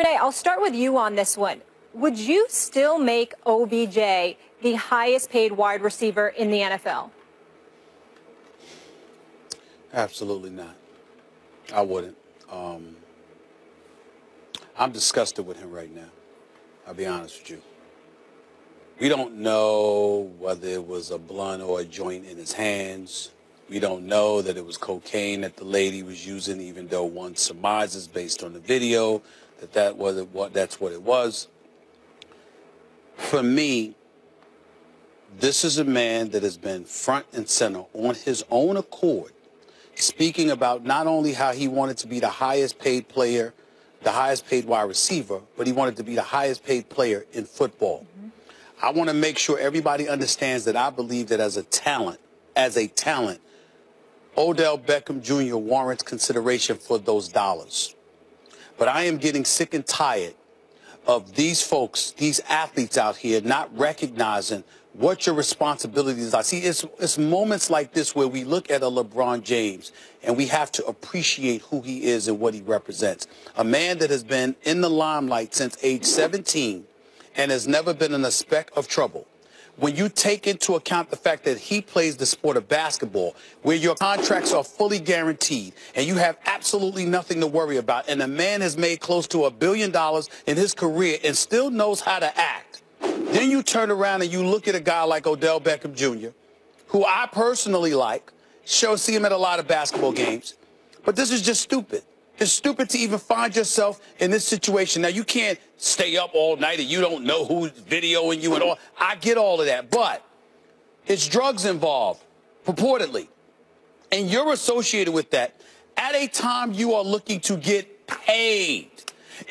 I'll start with you on this one. Would you still make OBJ the highest paid wide receiver in the NFL? Absolutely not. I wouldn't. I'm disgusted with him right now. I'll be honest with you. We don't know whether it was a blunt or a joint in his hands. We don't know that it was cocaine that the lady was using, even though one surmises based on the video that that's what it was. For me, this is a man that has been front and center on his own accord, speaking about not only how he wanted to be the highest paid player, the highest paid wide receiver, but he wanted to be the highest paid player in football. I want to make sure everybody understands that I believe that as a talent, Odell Beckham Jr. warrants consideration for those dollars. But I am getting sick and tired of these folks, these athletes out here not recognizing what your responsibilities are. See, it's moments like this where we look at a LeBron James and we have to appreciate who he is and what he represents. A man that has been in the limelight since age 17 and has never been in a speck of trouble. When you take into account the fact that he plays the sport of basketball, where your contracts are fully guaranteed and you have absolutely nothing to worry about, and the man has made close to $1 billion in his career and still knows how to act, then you turn around and you look at a guy like Odell Beckham Jr., who I personally like, see him at a lot of basketball games, but this is just stupid. It's stupid to even find yourself in this situation. Now, you can't stay up all night and you don't know who's videoing you and all. I get all of that, but it's drugs involved, purportedly. And you're associated with that at a time you are looking to get paid.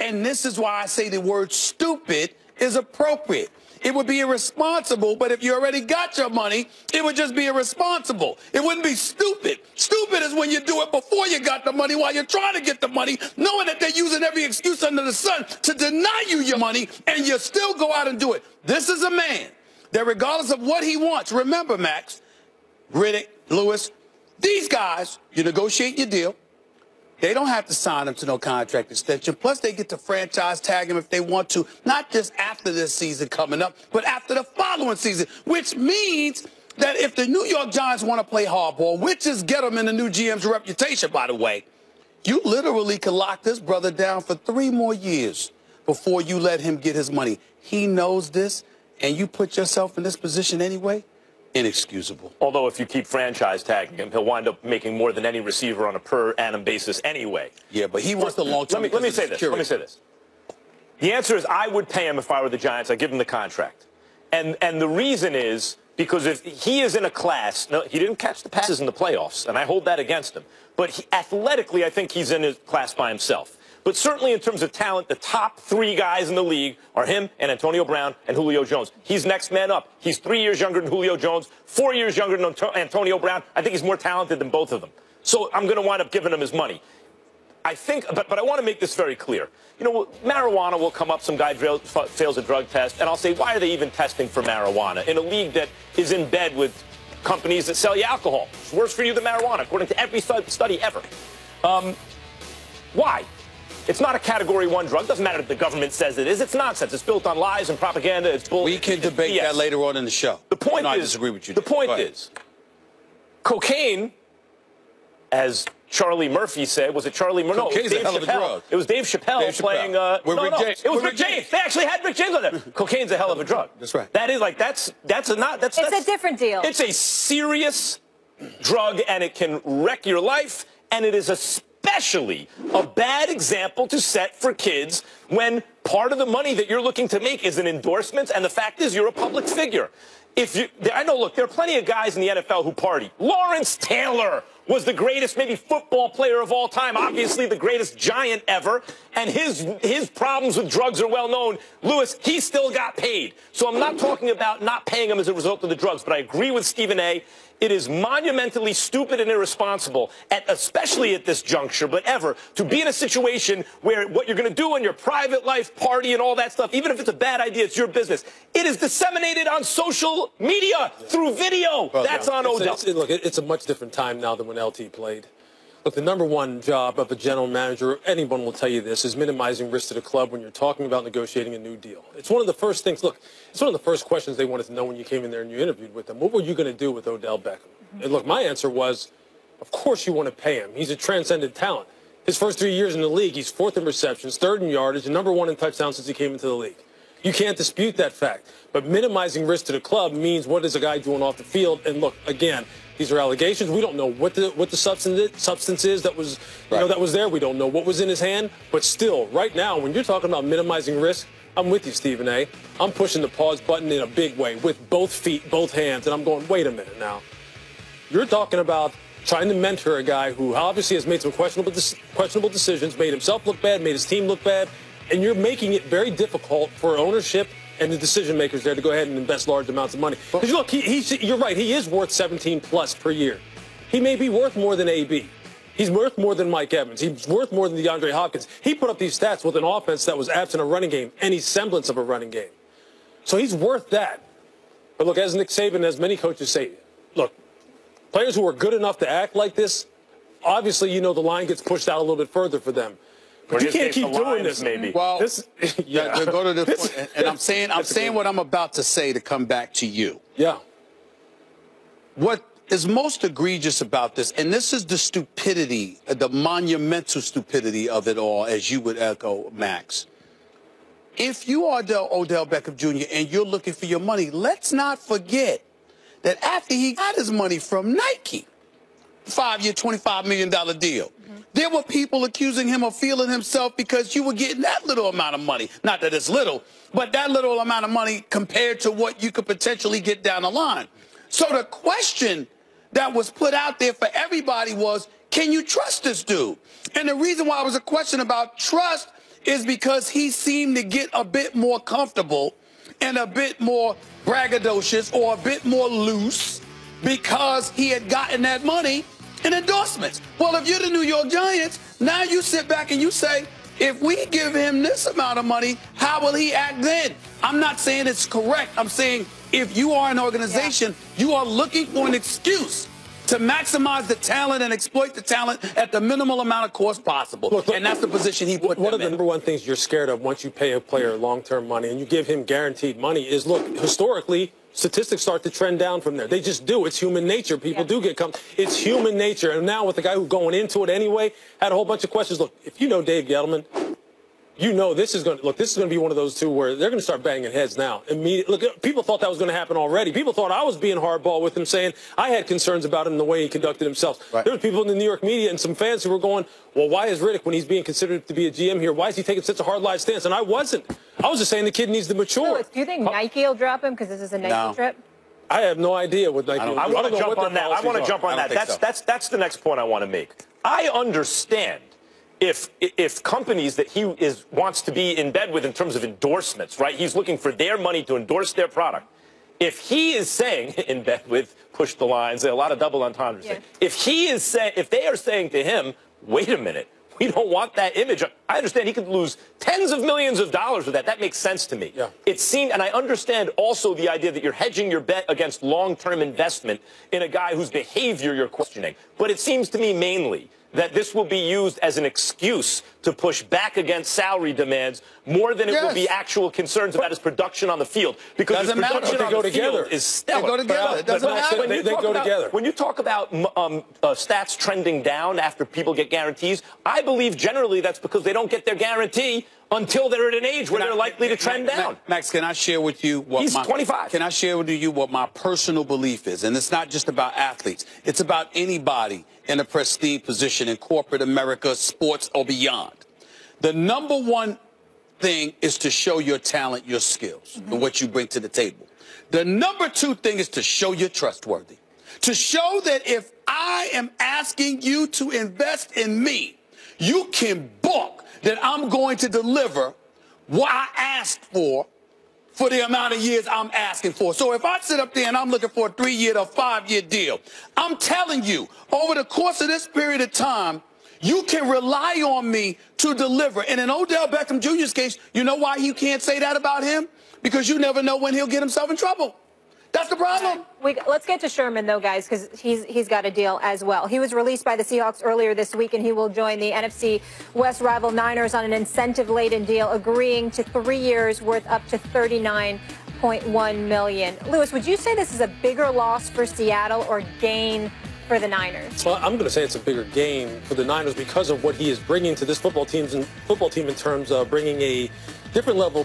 And this is why I say the word stupid is appropriate. It would be irresponsible, but if you already got your money, it would just be irresponsible. It wouldn't be stupid. Stupid is when you do it before you got the money, while you're trying to get the money, knowing that they're using every excuse under the sun to deny you your money, and you still go out and do it. This is a man that regardless of what he wants, remember, Max, Riddick, Lewis, these guys, you negotiate your deal. They don't have to sign them to no contract extension. Plus, they get to franchise tag him if they want to, not just after this season coming up, but after the following season, which means that if the New York Giants want to play hardball, which is get them in the new GM's reputation, by the way, you literally can lock this brother down for 3 more years before you let him get his money. He knows this, and you put yourself in this position anyway. Inexcusable. Although if you keep franchise tagging him, he'll wind up making more than any receiver on a per annum basis anyway. Yeah, but he wants the long term. Let me say this. Let me say this. The answer is I would pay him if I were the Giants. I'd give him the contract. And the reason is because if he is in a class, no, he didn't catch the passes in the playoffs, and I hold that against him. But athletically, I think he's in his class by himself. But certainly in terms of talent, the top 3 guys in the league are him and Antonio Brown and Julio Jones. He's next man up. He's 3 years younger than Julio Jones, 4 years younger than Antonio Brown. I think he's more talented than both of them. So I'm going to wind up giving him his money. I think, but I want to make this very clear. You know, marijuana will come up. Some guy fails a drug test, and I'll say, why are they even testing for marijuana in a league that is in bed with companies that sell you alcohol? It's worse for you than marijuana, according to every study ever. Why? It's not a Category 1 drug. Doesn't matter if the government says it is. It's nonsense. It's built on lies and propaganda. It's bull. We can debate that later on in the show. The point I is, disagree with you. The point is, cocaine, as Charlie Murphy said, was it Charlie Murphy? No, it was Dave Chappelle. It was Dave Chappelle playing. It was Rick James. They actually had Rick James on there. Cocaine's a hell of a drug. That's right. That is like that's It's a different deal. It's a serious drug, and it can wreck your life, and it is especially a bad example to set for kids when part of the money that you're looking to make is in endorsements, and the fact is you're a public figure. I know, look, there are plenty of guys in the NFL who party. Lawrence Taylor was the greatest, maybe, football player of all time, obviously the greatest Giant ever, and his problems with drugs are well known. Lewis, he still got paid. So I'm not talking about not paying him as a result of the drugs, but I agree with Stephen A. It is monumentally stupid and irresponsible, especially at this juncture, but ever, to be in a situation where what you're going to do in your private life, party and all that stuff, even if it's a bad idea, it's your business. It is disseminated on social media through video. That's on Odell. Look, it's a much different time now than when LT played. Look, the number one job of a general manager, anyone will tell you this, is minimizing risk to the club when you're talking about negotiating a new deal. It's one of the first things, look, it's one of the first questions they wanted to know when you came in there and you interviewed with them. What were you going to do with Odell Beckham? And look, my answer was, of course you want to pay him. He's a transcendent talent. His first 3 years in the league, he's 4th in receptions, 3rd in yardage, and number 1 in touchdowns since he came into the league. You can't dispute that fact. But minimizing risk to the club means what is a guy doing off the field? And look, again, these are allegations. We don't know what the substance is that was that was there. We don't know what was in his hand. But still, right now, when you're talking about minimizing risk, I'm with you, Stephen A. I'm pushing the pause button in a big way with both feet, both hands, and I'm going, wait a minute now. You're talking about trying to mentor a guy who obviously has made some questionable decisions, made himself look bad, made his team look bad, and you're making it very difficult for ownership and the decision makers there to go ahead and invest large amounts of money. Because look, you're right, he is worth 17 plus per year. He may be worth more than AB. He's worth more than Mike Evans. He's worth more than DeAndre Hopkins. He put up these stats with an offense that was absent a running game, any semblance of a running game. So he's worth that. But look, as Nick Saban, as many coaches say, look, players who are good enough to act like this, obviously, the line gets pushed out a little bit further for them. But you can't keep doing this, maybe. Well, yeah. Go to this point, and I'm saying what I'm about to say to come back to you. Yeah. What is most egregious about this, and this is the stupidity, the monumental stupidity of it all, as you would echo, Max. If you are Odell Beckham Jr. and you're looking for your money, let's not forget that after he got his money from Nike, 5-year, $25 million deal, there were people accusing him of feeling himself because you were getting that little amount of money. Not that it's little, but that little amount of money compared to what you could potentially get down the line. So the question that was put out there for everybody was, can you trust this dude? And the reason why it was a question about trust is because he seemed to get a bit more comfortable and a bit more braggadocious or a bit more loose because he had gotten that money in endorsements. Well, if you're the New York Giants, now you sit back and you say, if we give him this amount of money, how will he act then? I'm not saying it's correct. I'm saying if you are an organization, you are looking for an excuse to maximize the talent and exploit the talent at the minimal amount of cost possible. Look, and that's the position he put them in. One of the number one things you're scared of once you pay a player long-term money and you give him guaranteed money is, look, historically, statistics start to trend down from there. They just do. It's human nature. People do get it's human nature. And now with the guy who's going into it anyway, had a whole bunch of questions. Look, if you know Dave Gettleman, this is going to be one of those two where they're going to start banging heads now. Look, people thought that was going to happen already. People thought I was being hardball with him, saying I had concerns about him and the way he conducted himself. Right. There were people in the New York media and some fans who were going, well, why is Riddick, when he's being considered to be a GM here, why is he taking such a hard-line stance? And I wasn't. I was just saying the kid needs to mature. Phyllis, do you think Nike will drop him because this is a Nike trip? I have no idea what Nike will do. I want to jump on that. I want to jump on that. That's the next point I want to make. I understand if companies that he wants to be in bed with in terms of endorsements, right? He's looking for their money to endorse their product. If he is saying in bed with, push the lines, a lot of double entendres. Yeah. If they are saying to him, wait a minute, we don't want that image. I understand he could lose tens of millions of dollars with that. That makes sense to me. Yeah. It seemed, and I understand also the idea that you're hedging your bet against long-term investment in a guy whose behavior you're questioning. But it seems to me mainly that this will be used as an excuse to push back against salary demands more than it will be actual concerns about his production on the field. Because his production on the field is stellar. They go together. It doesn't matter. They go together. When you talk about stats trending down after people get guarantees, I believe generally that's because they don't get their guarantee until they're at an age where they're likely to trend down. Max, can I share with you what He's 25. Can I share with you what my personal belief is? And it's not just about athletes. It's about anybody in a prestige position in corporate America, sports, or beyond. The number one thing is to show your talent, your skills, and what you bring to the table. The number two thing is to show you're trustworthy. To show that if I am asking you to invest in me, you can book that I'm going to deliver what I asked for the amount of years I'm asking for. So if I sit up there and I'm looking for a 3-year or 5-year deal, I'm telling you, over the course of this period of time, you can rely on me to deliver. And in Odell Beckham Jr.'s case, you know why you can't say that about him? Because you never know when he'll get himself in trouble. That's the problem. Let's get to Sherman, though, guys, because he's got a deal as well. He was released by the Seahawks earlier this week, and he will join the NFC West rival Niners on an incentive-laden deal, agreeing to 3 years worth up to $39.1 million. Lewis, would you say this is a bigger loss for Seattle or gain for the Niners? Well, I'm going to say it's a bigger gain for the Niners because of what he is bringing to this football team in terms of bringing a different level